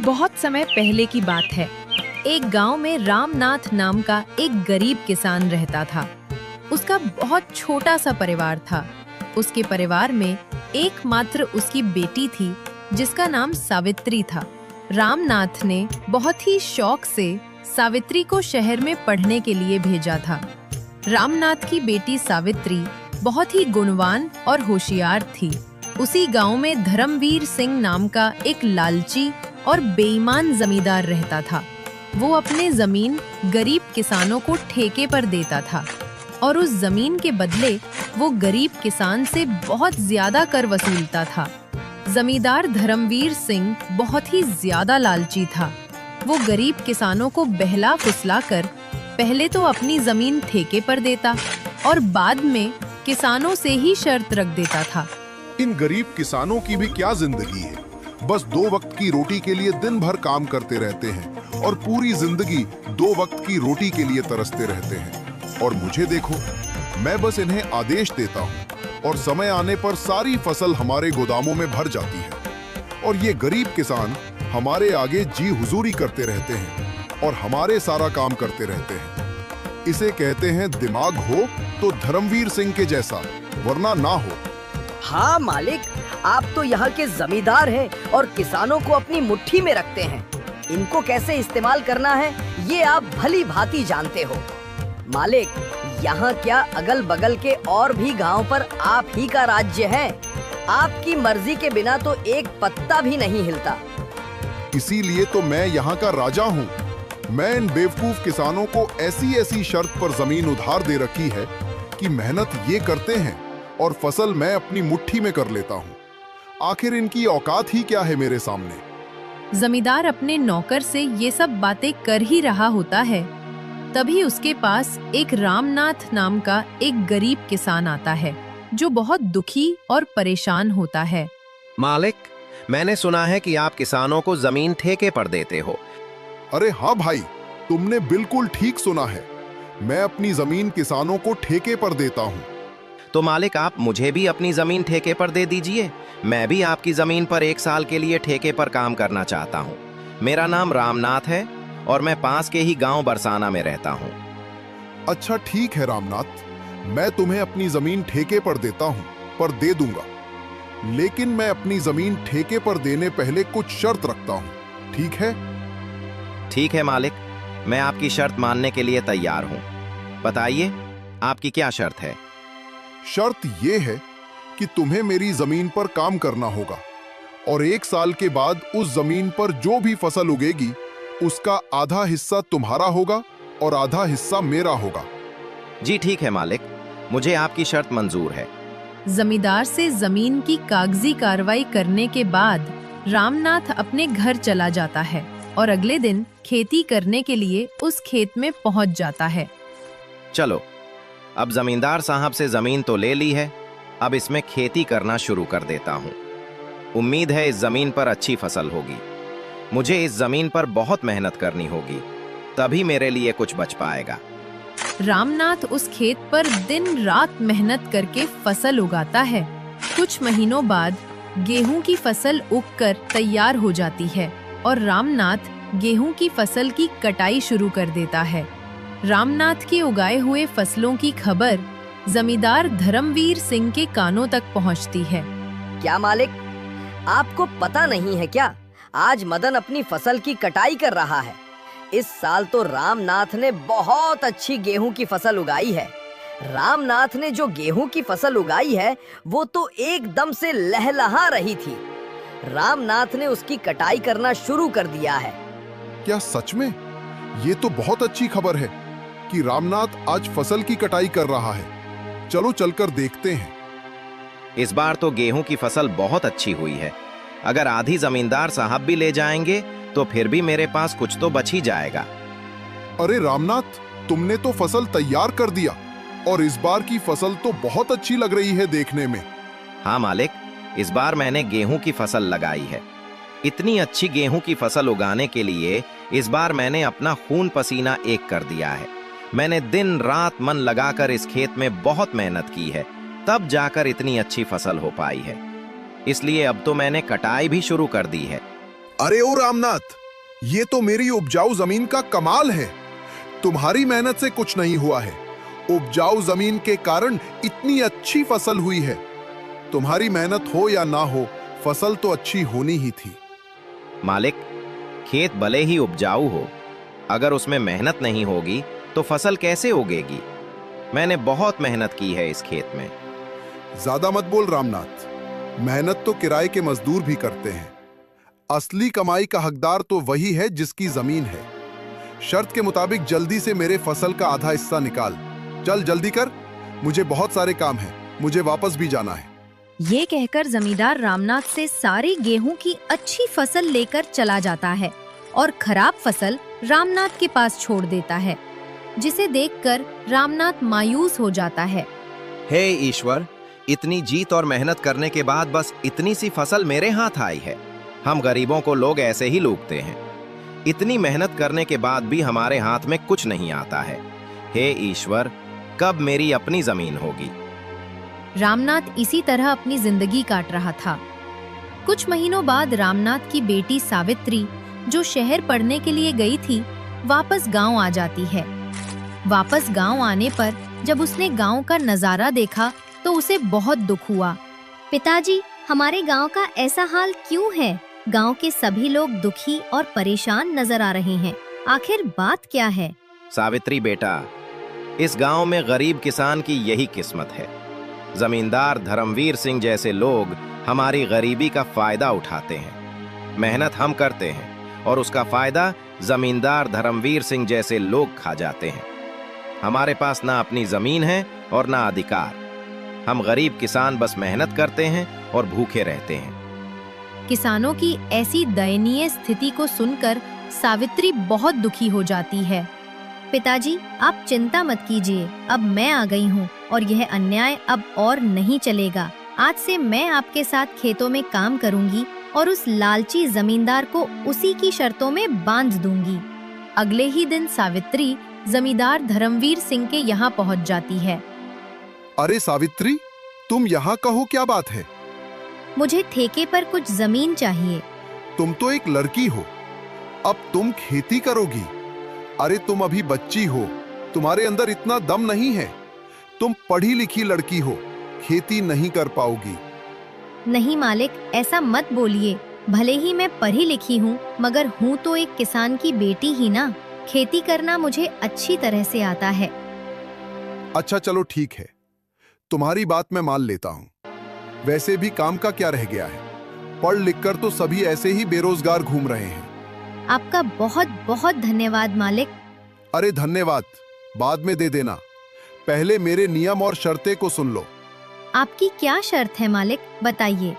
बहुत समय पहले की बात है। एक गांव में रामनाथ नाम का एक गरीब किसान रहता था। उसका बहुत छोटा सा परिवार था। उसके परिवार में एकमात्र उसकी बेटी थी, जिसका नाम सावित्री था। रामनाथ ने बहुत ही शौक से सावित्री को शहर में पढ़ने के लिए भेजा था। रामनाथ की बेटी सावित्री बहुत ही गुणवान और होशियार थी। उसी गांव में धर्मवीर सिंह नाम का एक लालची और बेईमान जमींदार रहता था। वो अपने जमीन गरीब किसानों को ठेके पर देता था और उस जमीन के बदले वो गरीब किसान से बहुत ज्यादा कर वसूलता था। जमींदार धर्मवीर सिंह बहुत ही ज्यादा लालची था। वो गरीब किसानों को बहला फुसला कर पहले तो अपनी जमीन ठेके पर देता और बाद में किसानों से ही शर्त रख देता था। इन गरीब किसानों की भी क्या जिंदगी है। बस 2 वक्त की रोटी के लिए दिन भर काम करते रहते हैं और पूरी जिंदगी 2 वक्त की रोटी के लिए तरसते रहते हैं। और मुझे देखो, मैं बस इन्हें आदेश देता हूँ और समय आने पर सारी फसल हमारे गोदामों में भर जाती है और ये गरीब किसान हमारे आगे जी हुजूरी करते रहते हैं और हमारे सारा काम करते रहते हैं। इसे कहते हैं दिमाग हो तो धर्मवीर सिंह के जैसा, वरना ना हो। हाँ मालिक, आप तो यहाँ के जमींदार हैं और किसानों को अपनी मुट्ठी में रखते हैं। इनको कैसे इस्तेमाल करना है ये आप भली भांति जानते हो। मालिक, यहाँ क्या अगल बगल के और भी गांव पर आप ही का राज्य है। आपकी मर्जी के बिना तो एक पत्ता भी नहीं हिलता। इसीलिए तो मैं यहाँ का राजा हूँ। मैं इन बेवकूफ किसानों को ऐसी ऐसी शर्त पर जमीन उधार दे रखी है कि मेहनत ये करते हैं और फसल मैं अपनी मुट्ठी में कर लेता हूँ। आखिर इनकी औकात ही क्या है मेरे सामने। जमींदार अपने नौकर से ये सब बातें कर ही रहा होता है, तभी उसके पास एक रामनाथ नाम का एक गरीब किसान आता है जो बहुत दुखी और परेशान होता है। मालिक, मैंने सुना है कि आप किसानों को जमीन ठेके पर देते हो। अरे हाँ भाई, तुमने बिल्कुल ठीक सुना है। मैं अपनी जमीन किसानों को ठेके पर देता हूँ। तो मालिक, आप मुझे भी अपनी जमीन ठेके पर दे दीजिए। मैं भी आपकी जमीन पर 1 साल के लिए ठेके पर काम करना चाहता हूँ। मेरा नाम रामनाथ है और मैं पास के ही गांव बरसाना में रहता हूँ। अच्छा ठीक है रामनाथ, मैं तुम्हें अपनी जमीन ठेके पर देता हूँ, पर दे दूंगा। लेकिन मैं अपनी जमीन ठेके पर देने पहले कुछ शर्त रखता हूँ, ठीक है? ठीक है मालिक, मैं आपकी शर्त मानने के लिए तैयार हूँ। बताइए, आपकी क्या शर्त है? शर्त ये है कि तुम्हें मेरी जमीन पर काम करना होगा और 1 साल के बाद उस जमीन पर जो भी फसल उगेगी उसका आधा हिस्सा तुम्हारा होगा और आधा हिस्सा मेरा होगा। जी ठीक है मालिक, मुझे आपकी शर्त मंजूर है। जमींदार से जमीन की कागजी कार्रवाई करने के बाद रामनाथ अपने घर चला जाता है और अगले दिन खेती करने के लिए उस खेत में पहुंच जाता है। चलो, अब जमींदार साहब से जमीन तो ले ली है, अब इसमें खेती करना शुरू कर देता हूँ। उम्मीद है इस जमीन पर अच्छी फसल होगी। मुझे इस जमीन पर बहुत मेहनत करनी होगी, तभी मेरे लिए कुछ बच पाएगा। रामनाथ उस खेत पर दिन रात मेहनत करके फसल उगाता है। कुछ महीनों बाद गेहूं की फसल उगकर तैयार हो जाती है और रामनाथ गेहूं की फसल की कटाई शुरू कर देता है। रामनाथ के उगाए हुए फसलों की खबर जमींदार धर्मवीर सिंह के कानों तक पहुंचती है। क्या मालिक, आपको पता नहीं है क्या, आज मदन अपनी फसल की कटाई कर रहा है। इस साल तो रामनाथ ने बहुत अच्छी गेहूं की फसल उगाई है। रामनाथ ने जो गेहूं की फसल उगाई है वो तो एकदम से लहलहा रही थी। रामनाथ ने उसकी कटाई करना शुरू कर दिया है। क्या सच में? ये तो बहुत अच्छी खबर है कि रामनाथ आज फसल की कटाई कर रहा है। चलो चलकर देखते हैं। इस बार तो गेहूं की फसल बहुत अच्छी हुई है। अगर आधी जमींदार साहब भी ले जाएंगे तो फिर भी मेरे पास कुछ तो बच ही जाएगा। अरे रामनाथ, तुमने तो फसल तैयार कर दिया और इस बार की फसल तो बहुत अच्छी लग रही है देखने में। हाँ मालिक, इस बार मैंने गेहूं की फसल लगाई है। इतनी अच्छी गेहूं की फसल उगाने के लिए इस बार मैंने अपना खून पसीना एक कर दिया है। मैंने दिन रात मन लगाकर इस खेत में बहुत मेहनत की है, तब जाकर इतनी अच्छी फसल हो पाई है। इसलिए अब तो मैंने कटाई भी शुरू कर दी है। अरे ओ रामनाथ, ये तो मेरी उपजाऊ जमीन का कमाल है। तुम्हारी मेहनत से कुछ नहीं हुआ है, उपजाऊ जमीन के कारण इतनी अच्छी फसल हुई है। तुम्हारी मेहनत हो या ना हो, फसल तो अच्छी होनी ही थी। मालिक, खेत भले ही उपजाऊ हो, अगर उसमें मेहनत नहीं होगी तो फसल कैसे उगेगी? मैंने बहुत मेहनत की है इस खेत में। ज्यादा मत बोल रामनाथ, मेहनत तो किराए के मजदूर भी करते हैं। असली कमाई का हकदार तो वही है जिसकी जमीन है। शर्त के मुताबिक जल्दी से मेरे फसल का आधा हिस्सा निकाल। चल जल्दी कर, मुझे बहुत सारे काम हैं, मुझे वापस भी जाना है। ये कहकर जमींदार रामनाथ से सारी गेहूं की अच्छी फसल लेकर चला जाता है और खराब फसल रामनाथ के पास छोड़ देता है, जिसे देखकर रामनाथ मायूस हो जाता है। हे ईश्वर, इतनी जीत और मेहनत करने के बाद बस इतनी सी फसल मेरे हाथ आई है। हम गरीबों को लोग ऐसे ही लूटते हैं। इतनी मेहनत करने के बाद भी हमारे हाथ में कुछ नहीं आता है। हे ईश्वर, कब मेरी अपनी जमीन होगी? रामनाथ इसी तरह अपनी जिंदगी काट रहा था। कुछ महीनों बाद रामनाथ की बेटी सावित्री, जो शहर पढ़ने के लिए गई थी, वापस गांव आ जाती है। वापस गांव आने पर जब उसने गांव का नजारा देखा तो उसे बहुत दुख हुआ। पिताजी, हमारे गांव का ऐसा हाल क्यों है? गांव के सभी लोग दुखी और परेशान नजर आ रहे हैं। आखिर बात क्या है? सावित्री बेटा, इस गांव में गरीब किसान की यही किस्मत है। जमींदार धर्मवीर सिंह जैसे लोग हमारी गरीबी का फायदा उठाते हैं। मेहनत हम करते हैं और उसका फायदा जमींदार धर्मवीर सिंह जैसे लोग खा जाते हैं। हमारे पास ना अपनी जमीन है और ना अधिकार। हम गरीब किसान बस मेहनत करते हैं और भूखे रहते हैं। किसानों की ऐसी दयनीय स्थिति को सुनकर सावित्री बहुत दुखी हो जाती है। पिताजी, आप चिंता मत कीजिए, अब मैं आ गई हूँ और यह अन्याय अब और नहीं चलेगा। आज से मैं आपके साथ खेतों में काम करूंगी और उस लालची जमींदार को उसी की शर्तों में बांध दूंगी। अगले ही दिन सावित्री जमींदार धर्मवीर सिंह के यहाँ पहुँच जाती है। अरे सावित्री, तुम यहाँ कहो, क्या बात है? मुझे ठेके पर कुछ जमीन चाहिए। तुम तो एक लड़की हो, अब तुम खेती करोगी? अरे तुम अभी बच्ची हो, तुम्हारे अंदर इतना दम नहीं है। तुम पढ़ी लिखी लड़की हो, खेती नहीं कर पाओगी। नहीं मालिक, ऐसा मत बोलिए। भले ही मैं पढ़ी लिखी हूँ, मगर हूँ तो एक किसान की बेटी ही ना। खेती करना मुझे अच्छी तरह से आता है। अच्छा चलो ठीक है, तुम्हारी बात मैं मान लेता हूँ। वैसे भी काम का क्या रह गया है? पढ़ लिख कर तो सभी ऐसे ही बेरोजगार घूम रहे हैं। आपका बहुत बहुत धन्यवाद मालिक। अरे धन्यवाद बाद में दे देना, पहले मेरे नियम और शर्तें को सुन लो। आपकी क्या शर्त है मालिक, बताइए।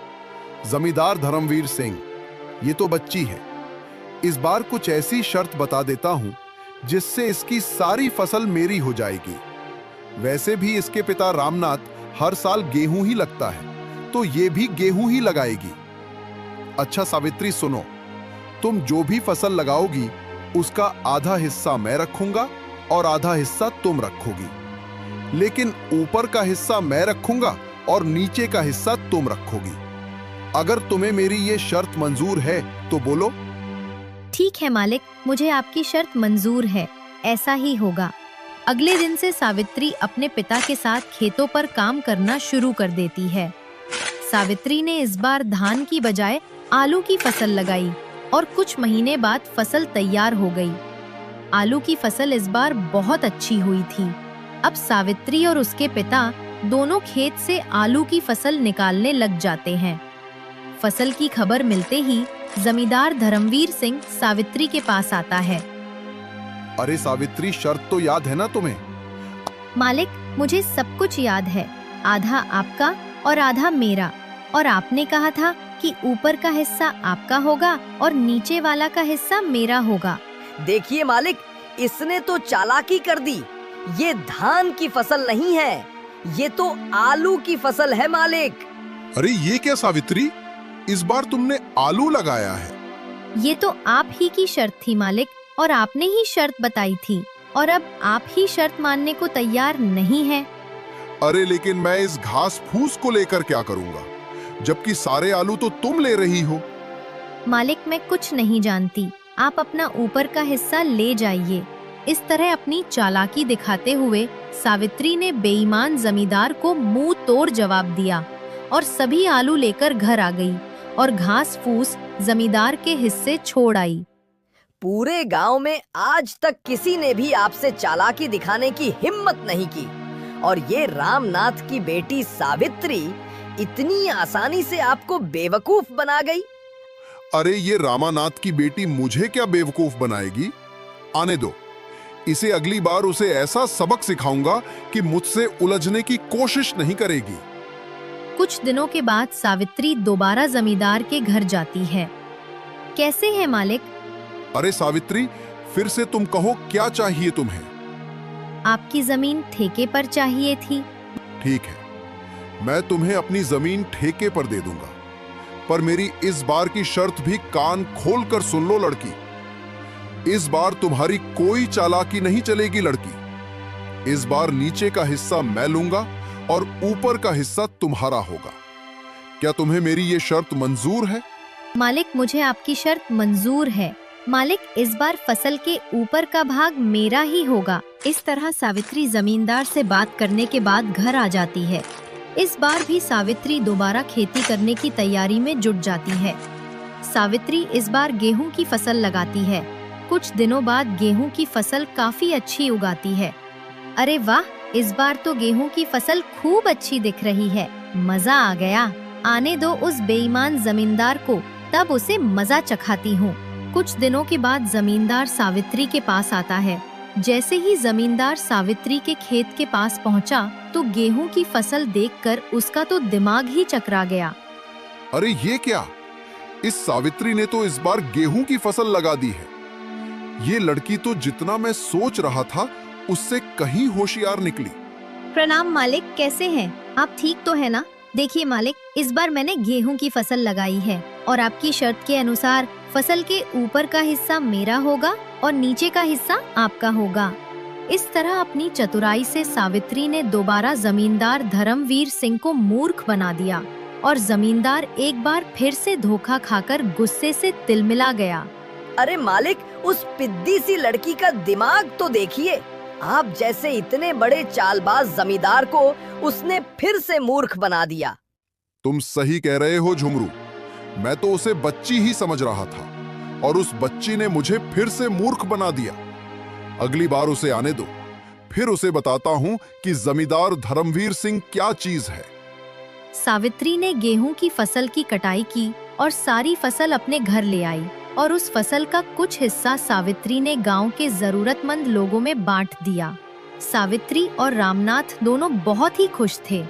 जमींदार धर्मवीर सिंह, ये तो बच्ची है। इस बार कुछ ऐसी शर्त बता देता हूँ जिससे इसकी सारी फसल मेरी हो जाएगी। वैसे भी इसके पिता रामनाथ हर साल गेहूं ही लगता है, तो ये भी गेहूं ही लगाएगी। अच्छा सावित्री सुनो, तुम जो भी फसल लगाओगी उसका आधा हिस्सा मैं रखूंगा और आधा हिस्सा तुम रखोगी। लेकिन ऊपर का हिस्सा मैं रखूंगा और नीचे का हिस्सा तुम रखोगी। अगर तुम्हें मेरी ये शर्त मंजूर है तो बोलो। ठीक है मालिक, मुझे आपकी शर्त मंजूर है, ऐसा ही होगा। अगले दिन से सावित्री अपने पिता के साथ खेतों पर काम करना शुरू कर देती है। सावित्री ने इस बार धान की बजाय आलू की फसल लगाई और कुछ महीने बाद फसल तैयार हो गई। आलू की फसल इस बार बहुत अच्छी हुई थी। अब सावित्री और उसके पिता दोनों खेत से आलू की फसल निकालने लग जाते हैं। फसल की खबर मिलते ही जमींदार धर्मवीर सिंह सावित्री के पास आता है। अरे सावित्री, शर्त तो याद है ना तुम्हें? मालिक, मुझे सब कुछ याद है। आधा आपका और आधा मेरा। और आपने कहा था कि ऊपर का हिस्सा आपका होगा और नीचे वाला का हिस्सा मेरा होगा। देखिए मालिक, इसने तो चालाकी कर दी। ये धान की फसल नहीं है, ये तो आलू की फसल है मालिक। अरे ये क्या सावित्री, इस बार तुमने आलू लगाया है? ये तो आप ही की शर्त थी मालिक, और आपने ही शर्त बताई थी, और अब आप ही शर्त मानने को तैयार नहीं है। अरे लेकिन मैं इस घास फूस को लेकर क्या करूंगा, जबकि सारे आलू तो तुम ले रही हो। मालिक मैं कुछ नहीं जानती, आप अपना ऊपर का हिस्सा ले जाइए। इस तरह अपनी चालाकी दिखाते हुए सावित्री ने बेईमान जमींदार को मुंह तोड़ जवाब दिया और सभी आलू लेकर घर आ गई और घास फूस जमींदार के हिस्से छोड़ आई। पूरे गांव में आज तक किसी ने भी आपसे चालाकी दिखाने की हिम्मत नहीं की, और ये रामनाथ की बेटी सावित्री इतनी आसानी से आपको बेवकूफ बना गई। अरे ये रामानाथ की बेटी मुझे क्या बेवकूफ बनाएगी? आने दो, इसे अगली बार उसे ऐसा सबक सिखाऊंगा कि मुझसे उलझने की कोशिश नहीं करेगी। कुछ दिनों के बाद सावित्री दोबारा जमींदार के घर जाती है। कैसे है मालिक? अरे सावित्री, फिर से तुम कहो, क्या चाहिए तुम्हें? आपकी जमीन ठेके पर चाहिए थी। ठीक है, मैं तुम्हें अपनी जमीन ठेके पर दे दूंगा, पर मेरी इस बार की शर्त भी कान खोलकर सुन लो लड़की। इस बार तुम्हारी कोई चालाकी नहीं चलेगी लड़की। इस बार नीचे का हिस्सा मैं लूंगा और ऊपर का हिस्सा तुम्हारा होगा। क्या तुम्हें मेरी ये शर्त मंजूर है? मालिक मुझे आपकी शर्त मंजूर है। मालिक इस बार फसल के ऊपर का भाग मेरा ही होगा। इस तरह सावित्री जमींदार से बात करने के बाद घर आ जाती है। इस बार भी सावित्री दोबारा खेती करने की तैयारी में जुट जाती है। सावित्री इस बार गेहूं की फसल लगाती है। कुछ दिनों बाद गेहूं की फसल काफी अच्छी उगाती है। अरे वाह, इस बार तो गेहूं की फसल खूब अच्छी दिख रही है। मजा आ गया। आने दो उस बेईमान जमींदार को, तब उसे मजा चखाती हूँ। कुछ दिनों के बाद जमींदार सावित्री के पास आता है। जैसे ही जमींदार सावित्री के खेत के पास पहुंचा, तो गेहूं की फसल देखकर उसका तो दिमाग ही चकरा गया। अरे ये क्या? इस सावित्री ने तो इस बार गेहूं की फसल लगा दी है। ये लड़की तो जितना मैं सोच रहा था उससे कहीं होशियार निकली। प्रणाम मालिक, कैसे हैं आप? ठीक तो है ना? देखिए मालिक, इस बार मैंने गेहूं की फसल लगाई है और आपकी शर्त के अनुसार फसल के ऊपर का हिस्सा मेरा होगा और नीचे का हिस्सा आपका होगा। इस तरह अपनी चतुराई से सावित्री ने दोबारा जमींदार धर्मवीर सिंह को मूर्ख बना दिया और जमींदार एक बार फिर से धोखा खाकर गुस्से से तिलमिला गया। अरे मालिक, उस पिद्दी सी लड़की का दिमाग तो देखिए। आप जैसे इतने बड़े चालबाज जमींदार को उसने फिर से मूर्ख बना दिया। तुम सही कह रहे हो झुमरू, मैं तो उसे बच्ची ही समझ रहा था और उस बच्ची ने मुझे फिर से मूर्ख बना दिया। अगली बार उसे आने दो, फिर उसे बताता हूँ कि जमींदार धर्मवीर सिंह क्या चीज है। सावित्री ने गेहूं की फसल की कटाई की और सारी फसल अपने घर ले आई और उस फसल का कुछ हिस्सा सावित्री ने गांव के जरूरतमंद लोगों में बांट दिया। सावित्री और रामनाथ दोनों बहुत ही खुश थे।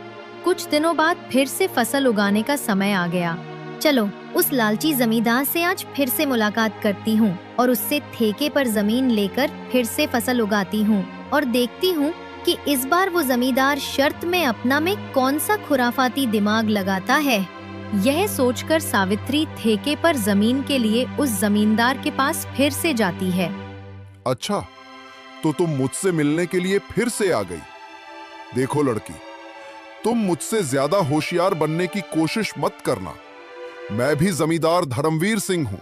कुछ दिनों बाद फिर से फसल उगाने का समय आ गया। चलो उस लालची जमींदार से आज फिर से मुलाकात करती हूँ और उससे ठेके पर जमीन लेकर फिर से फसल उगाती हूँ और देखती हूँ कि इस बार वो जमींदार शर्त में अपना में कौन सा खुराफाती दिमाग लगाता है। यह सोचकर सावित्री ठेके पर जमीन के लिए उस जमींदार के पास फिर से जाती है। अच्छा, तो तुम मुझसे मिलने के लिए फिर से आ गई। देखो लड़की, तुम मुझसे ज्यादा होशियार बनने की कोशिश मत करना। मैं भी जमींदार धर्मवीर सिंह हूँ।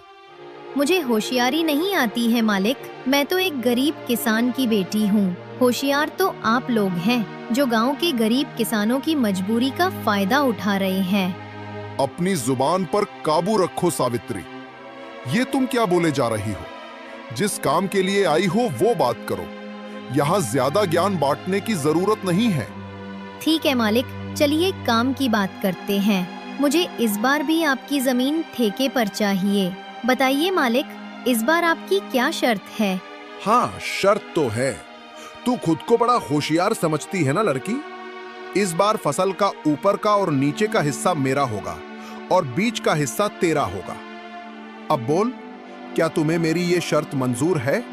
मुझे होशियारी नहीं आती है मालिक, मैं तो एक गरीब किसान की बेटी हूँ। होशियार तो आप लोग हैं जो गांव के गरीब किसानों की मजबूरी का फायदा उठा रहे हैं। अपनी जुबान पर काबू रखो सावित्री। ये तुम क्या बोले जा रही हो? जिस काम के लिए आई हो वो बात करो। यहाँ ज्यादा ज्ञान बांटने की जरूरत नहीं है। ठीक है मालिक, चलिए काम की बात करते हैं। मुझे इस बार भी आपकी जमीन ठेके पर चाहिए। बताइए मालिक, इस बार आपकी क्या शर्त है? हाँ, शर्त तो है। तू खुद को बड़ा होशियार समझती है ना लड़की। इस बार फसल का ऊपर का और नीचे का हिस्सा मेरा होगा और बीच का हिस्सा तेरा होगा। अब बोल, क्या तुम्हें मेरी ये शर्त मंजूर है?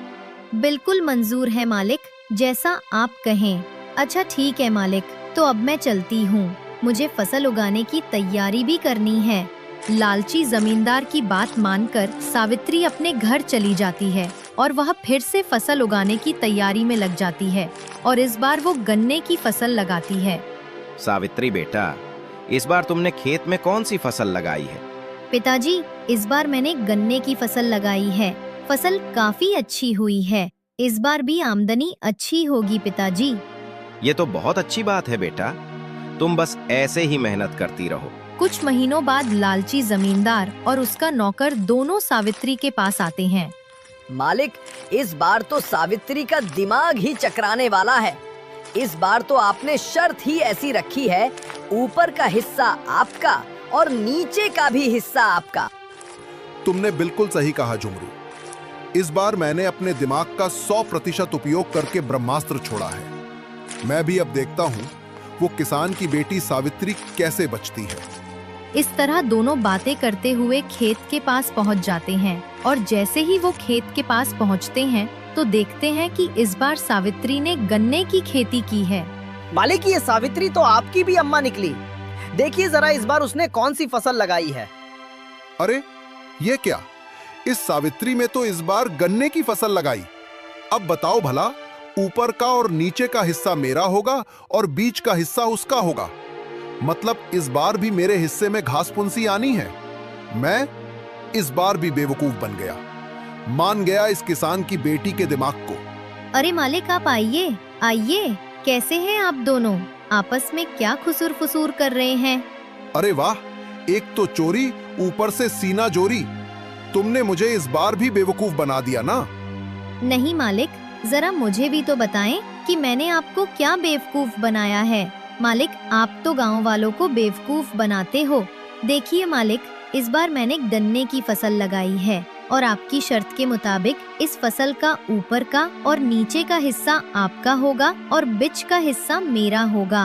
बिल्कुल मंजूर है मालिक, जैसा आप कहें। अच्छा ठीक है मालिक, तो अब मैं चलती हूँ। मुझे फसल उगाने की तैयारी भी करनी है। लालची जमींदार की बात मानकर सावित्री अपने घर चली जाती है और वह फिर से फसल उगाने की तैयारी में लग जाती है और इस बार वो गन्ने की फसल लगाती है। सावित्री बेटा, इस बार तुमने खेत में कौन सी फसल लगाई है? पिताजी, इस बार मैंने गन्ने की फसल लगाई है। फसल काफी अच्छी हुई है। इस बार भी आमदनी अच्छी होगी पिताजी। ये तो बहुत अच्छी बात है बेटा, तुम बस ऐसे ही मेहनत करती रहो। कुछ महीनों बाद लालची जमींदार और उसका नौकर दोनों सावित्री के पास आते हैं। मालिक, इस बार तो सावित्री का दिमाग ही चकराने वाला है। इस बार तो आपने शर्त ही ऐसी रखी है, ऊपर का हिस्सा आपका और नीचे का भी हिस्सा आपका। तुमने बिल्कुल सही कहा जुमरू। इस बार मैंने अपने दिमाग का 100% उपयोग करके ब्रह्मास्त्र छोड़ा है। मैं भी अब देखता हूँ वो किसान की बेटी सावित्री कैसे बचती है। इस तरह दोनों बातें करते हुए खेत के पास पहुंच जाते हैं और जैसे ही वो खेत के पास पहुंचते हैं तो देखते हैं कि इस बार सावित्री ने गन्ने की खेती की है। मालिक, ये सावित्री तो आपकी भी अम्मा निकली। देखिए जरा इस बार उसने कौन सी फसल लगाई है। अरे ये क्या, इस सावित्री में तो इस बार गन्ने की फसल लगाई। अब बताओ भला, ऊपर का और नीचे का हिस्सा मेरा होगा और बीच का हिस्सा उसका होगा। मतलब इस बार भी मेरे हिस्से में घास फुंसी आनी है। मैं इस बार भी बेवकूफ बन गया, मान गया इस किसान की बेटी के दिमाग को। अरे मालिक, आप आइए आइए। कैसे हैं आप दोनों? आपस में क्या खुसूर फुसूर कर रहे हैं? अरे वाह, एक तो चोरी, ऊपर से सीना जोरी। तुमने मुझे इस बार भी बेवकूफ बना दिया ना। नहीं मालिक, जरा मुझे भी तो बताएं कि मैंने आपको क्या बेवकूफ बनाया है। मालिक, आप तो गांव वालों को बेवकूफ बनाते हो। देखिए मालिक, इस बार मैंने गन्ने की फसल लगाई है और आपकी शर्त के मुताबिक इस फसल का ऊपर का और नीचे का हिस्सा आपका होगा और बीच का हिस्सा मेरा होगा।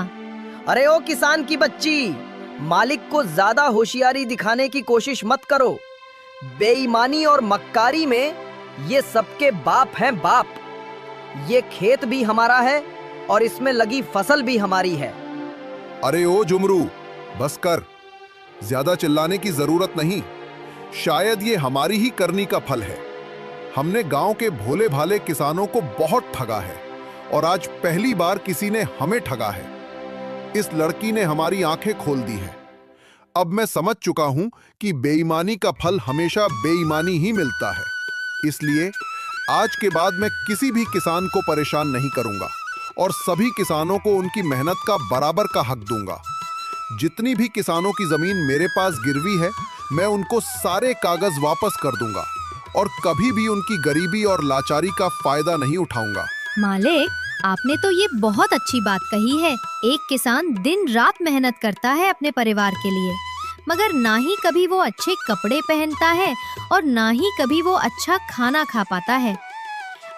अरे ओ किसान की बच्ची, मालिक को ज्यादा होशियारी दिखाने की कोशिश मत करो। बेईमानी और मक्कारी में ये सबके बाप हैं बाप। ये खेत भी हमारा है और इसमें लगी फसल भी हमारी है। अरे ओ जुमरू, बस कर, ज्यादा चिल्लाने की जरूरत नहीं। शायद ये हमारी ही करनी का फल है। हमने गांव के भोले भाले किसानों को बहुत ठगा है और आज पहली बार किसी ने हमें ठगा है। इस लड़की ने हमारी आंखें खोल दी है। अब मैं समझ चुका हूं कि बेईमानी का फल हमेशा बेईमानी ही मिलता है। इसलिए आज के बाद मैं किसी भी किसान को परेशान नहीं करूंगा और सभी किसानों को उनकी मेहनत का बराबर का हक दूंगा। जितनी भी किसानों की जमीन मेरे पास गिरवी है, मैं उनको सारे कागज वापस कर दूंगा और कभी भी उनकी गरीबी और लाचारी का फायदा नहीं उठाऊंगा। मालिक, आपने तो ये बहुत अच्छी बात कही है। एक किसान दिन रात मेहनत करता है अपने परिवार के लिए, मगर ना ही कभी वो अच्छे कपड़े पहनता है और ना ही कभी वो अच्छा खाना खा पाता है।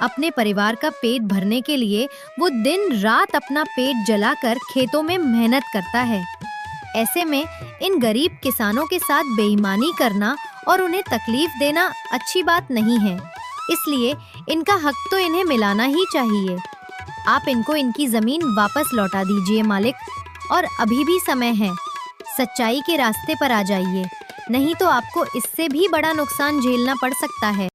अपने परिवार का पेट भरने के लिए वो दिन रात अपना पेट जलाकर खेतों में मेहनत करता है। ऐसे में इन गरीब किसानों के साथ बेईमानी करना और उन्हें तकलीफ देना अच्छी बात नहीं है। इसलिए इनका हक तो इन्हें मिलाना ही चाहिए। आप इनको इनकी जमीन वापस लौटा दीजिए मालिक, और अभी भी समय है। सच्चाई के रास्ते पर आ जाइए, नहीं तो आपको इससे भी बड़ा नुकसान झेलना पड़ सकता है।